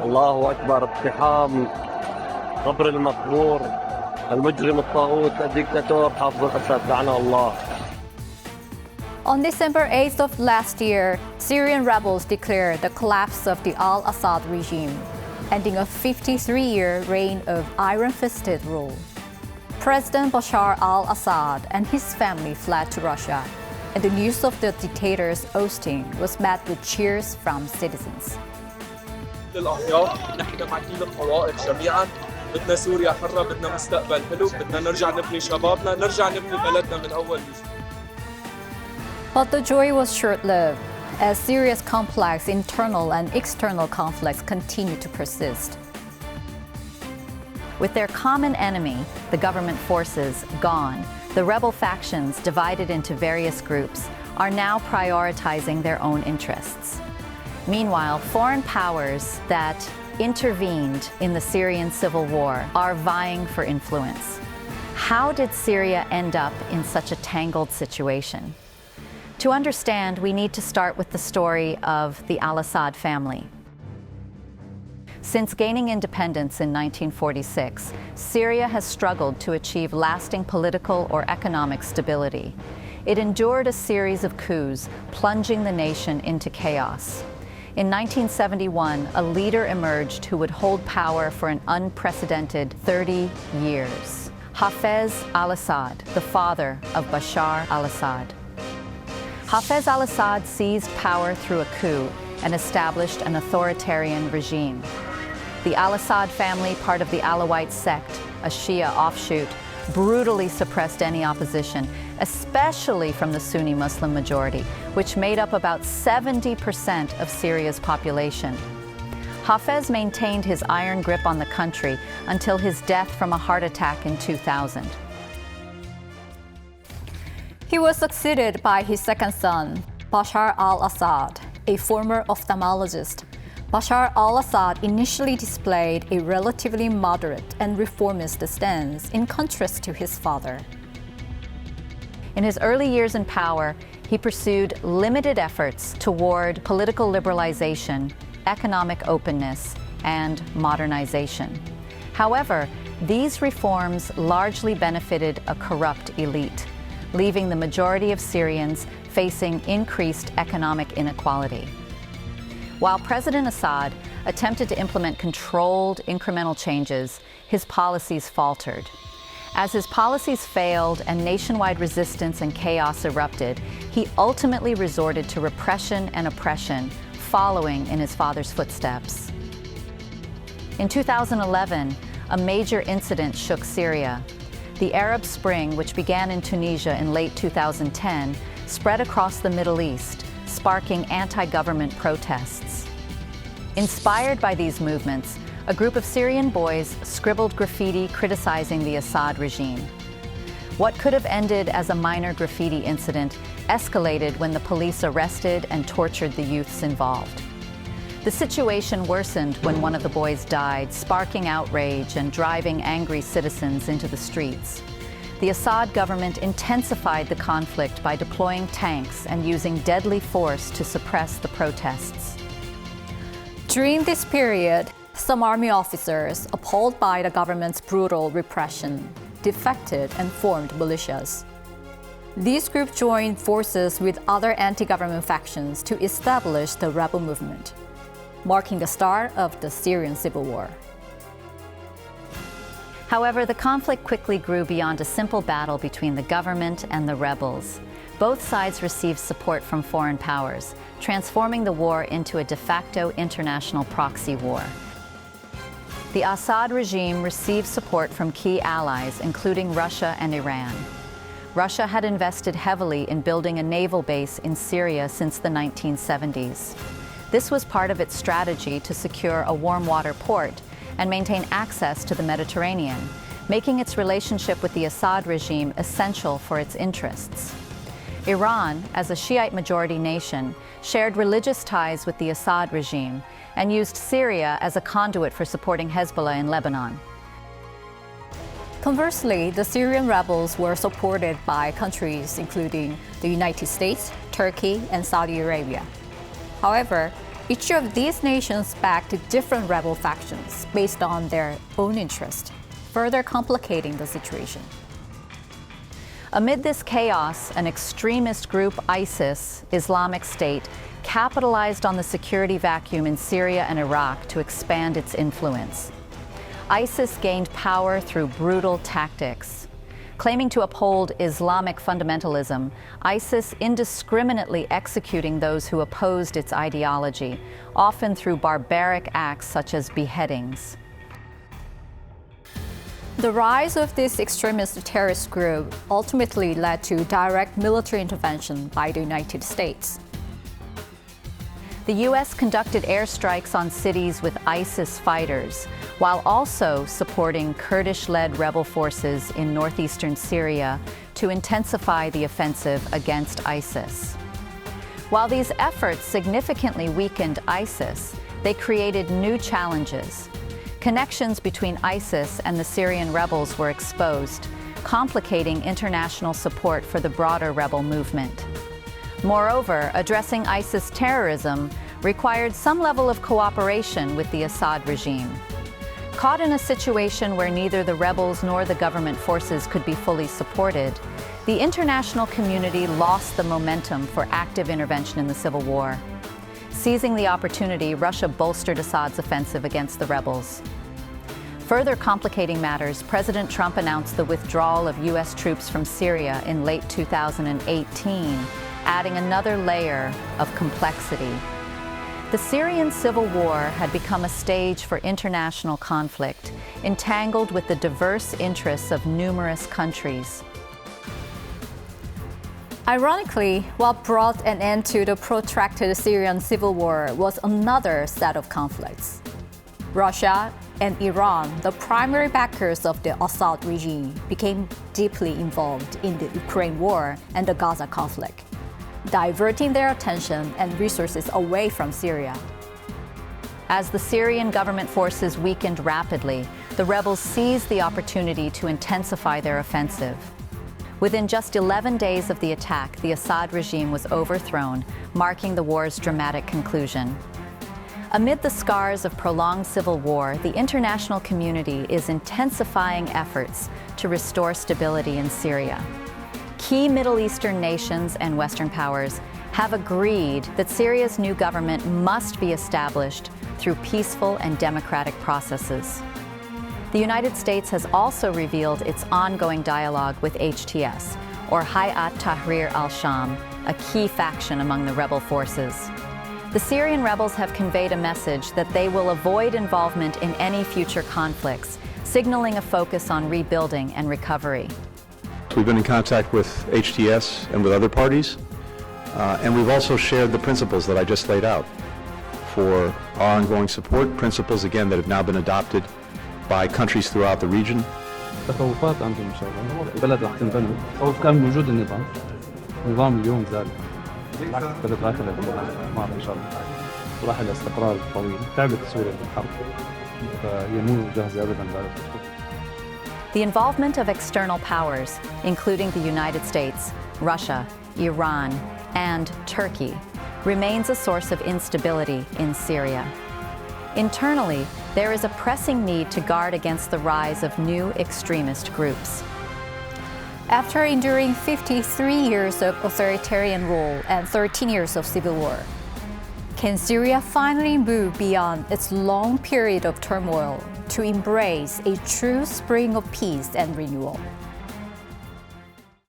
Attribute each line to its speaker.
Speaker 1: الله أكبر. اقتحام قبر المقبور، المجرم الطاغوت الدكتاتور حافظ الأسد لعنه الله.
Speaker 2: On December 8th of last year, Syrian rebels declared the collapse of the Al-Assad regime, ending a 53-year reign of iron-fisted rule. President Bashar al-Assad and his family fled to Russia, and the news of the dictator's ousting was met with cheers from citizens.
Speaker 3: للأحياء نحن مع كل الطوائف جميعا. بدنا سوريا حرة، بدنا مستقبل حلو، بدنا نرجع نبني شبابنا، نرجع نبني بلدنا من أول وجديد.
Speaker 2: But the joy was short-lived, as Syria's complex internal and external conflicts continue to persist. With their common enemy, the government forces, gone, the rebel factions, divided into various groups, are now prioritizing their own interests. Meanwhile, foreign powers that intervened in the Syrian civil war are vying for influence. How did Syria end up in such a tangled situation? To understand, we need to start with the story of the Al-Assad family. Since gaining independence in 1946, Syria has struggled to achieve lasting political or economic stability. It endured a series of coups, plunging the nation into chaos. In 1971, a leader emerged who would hold power for an unprecedented 30 years. Hafez al-Assad, the father of Bashar al-Assad. Hafez al-Assad seized power through a coup and established an authoritarian regime. The al-Assad family, part of the Alawite sect, a Shia offshoot, brutally suppressed any opposition, especially from the Sunni Muslim majority, which made up about 70% of Syria's population. Hafez maintained his iron grip on the country until his death from a heart attack in 2000. He was succeeded by his second son, Bashar al-Assad, a former ophthalmologist. Bashar al-Assad initially displayed a relatively moderate and reformist stance in contrast to his father. In his early years in power, he pursued limited efforts toward political liberalization, economic openness, and modernization. However, these reforms largely benefited a corrupt elite, leaving the majority of Syrians facing increased economic inequality. While President Assad attempted to implement controlled, incremental changes, his policies faltered. As his policies failed and nationwide resistance and chaos erupted, he ultimately resorted to repression and oppression, following in his father's footsteps. In 2011, a major incident shook Syria. The Arab Spring, which began in Tunisia in late 2010, spread across the Middle East, sparking anti-government protests. Inspired by these movements, a group of Syrian boys scribbled graffiti criticizing the Assad regime. What could have ended as a minor graffiti incident escalated when the police arrested and tortured the youths involved. The situation worsened when one of the boys died, sparking outrage and driving angry citizens into the streets. The Assad government intensified the conflict by deploying tanks and using deadly force to suppress the protests. During this period, some army officers, appalled by the government's brutal repression, defected and formed militias. These groups joined forces with other anti-government factions to establish the rebel movement, marking the start of the Syrian civil war.
Speaker 4: However, the conflict quickly grew beyond a simple battle between the government and the rebels. Both sides received support from foreign powers, transforming the war into a de facto international proxy war. The Assad regime received support from key allies, including Russia and Iran. Russia had invested heavily in building a naval base in Syria since the 1970s. This was part of its strategy to secure a warm water port and maintain access to the Mediterranean, making its relationship with the Assad regime essential for its interests. Iran, as a Shiite majority nation, shared religious ties with the Assad regime and used Syria as a conduit for supporting Hezbollah in Lebanon.
Speaker 2: Conversely, the Syrian rebels were supported by countries including the United States, Turkey, and Saudi Arabia. However, Each of these nations backed different rebel factions based on their own interest, further complicating the situation.
Speaker 4: Amid this chaos, an extremist group, ISIS, Islamic State, capitalized on the security vacuum in Syria and Iraq to expand its influence. ISIS gained power through brutal tactics. Claiming to uphold Islamic fundamentalism, ISIS indiscriminately executing those who opposed its ideology, often through barbaric acts such as beheadings.
Speaker 2: The rise of this extremist terrorist group ultimately led to direct military intervention by the United States.
Speaker 4: The U.S. conducted airstrikes on cities with ISIS fighters, while also supporting Kurdish-led rebel forces in northeastern Syria to intensify the offensive against ISIS. While these efforts significantly weakened ISIS, they created new challenges. Connections between ISIS and the Syrian rebels were exposed, complicating international support for the broader rebel movement. Moreover, addressing ISIS terrorism required some level of cooperation with the Assad regime. Caught in a situation where neither the rebels nor the government forces could be fully supported, the international community lost the momentum for active intervention in the civil war. Seizing the opportunity, Russia bolstered Assad's offensive against the rebels. Further complicating matters, President Trump announced the withdrawal of U.S. troops from Syria in late 2018, adding another layer of complexity. The Syrian civil war had become a stage for international conflict, entangled with the diverse interests of numerous countries.
Speaker 2: Ironically, what brought an end to the protracted Syrian civil war was another set of conflicts. Russia and Iran, the primary backers of the Assad regime, became deeply involved in the Ukraine war and the Gaza conflict, diverting their attention and resources away from Syria.
Speaker 4: As the Syrian government forces weakened rapidly, the rebels seized the opportunity to intensify their offensive. Within just 11 days of the attack, the Assad regime was overthrown, marking the war's dramatic conclusion. Amid the scars of prolonged civil war, the international community is intensifying efforts to restore stability in Syria. Key Middle Eastern nations and Western powers have agreed that Syria's new government must be established through peaceful and democratic processes. The United States has also revealed its ongoing dialogue with HTS, or Hayat Tahrir al-Sham, a key faction among the rebel forces. The Syrian rebels have conveyed a message that they will avoid involvement in any future conflicts, signaling a focus on rebuilding and recovery.
Speaker 5: We've been in contact with HTS and with other parties, and we've also shared the principles that I just laid out for our ongoing support, principles, again, that have now been adopted by countries throughout the region.
Speaker 6: تخوفات عندهم إن شاء الله البلد رح تنبني خوف كان من وجود النظام اليوم زاد البلد راح تنبني إن شاء الله وراح الاستقرار الطويل تعبت سوريا بالحرب فهي مو جاهزة أبدا بعد الفترة.
Speaker 4: The involvement of external powers, including the United States, Russia, Iran, and Turkey, remains a source of instability in Syria. Internally, there is a pressing need to guard against the rise of new extremist groups.
Speaker 2: After enduring 53 years of authoritarian rule and 13 years of civil war, can Syria finally move beyond its long period of turmoil to embrace a true spring of peace and renewal?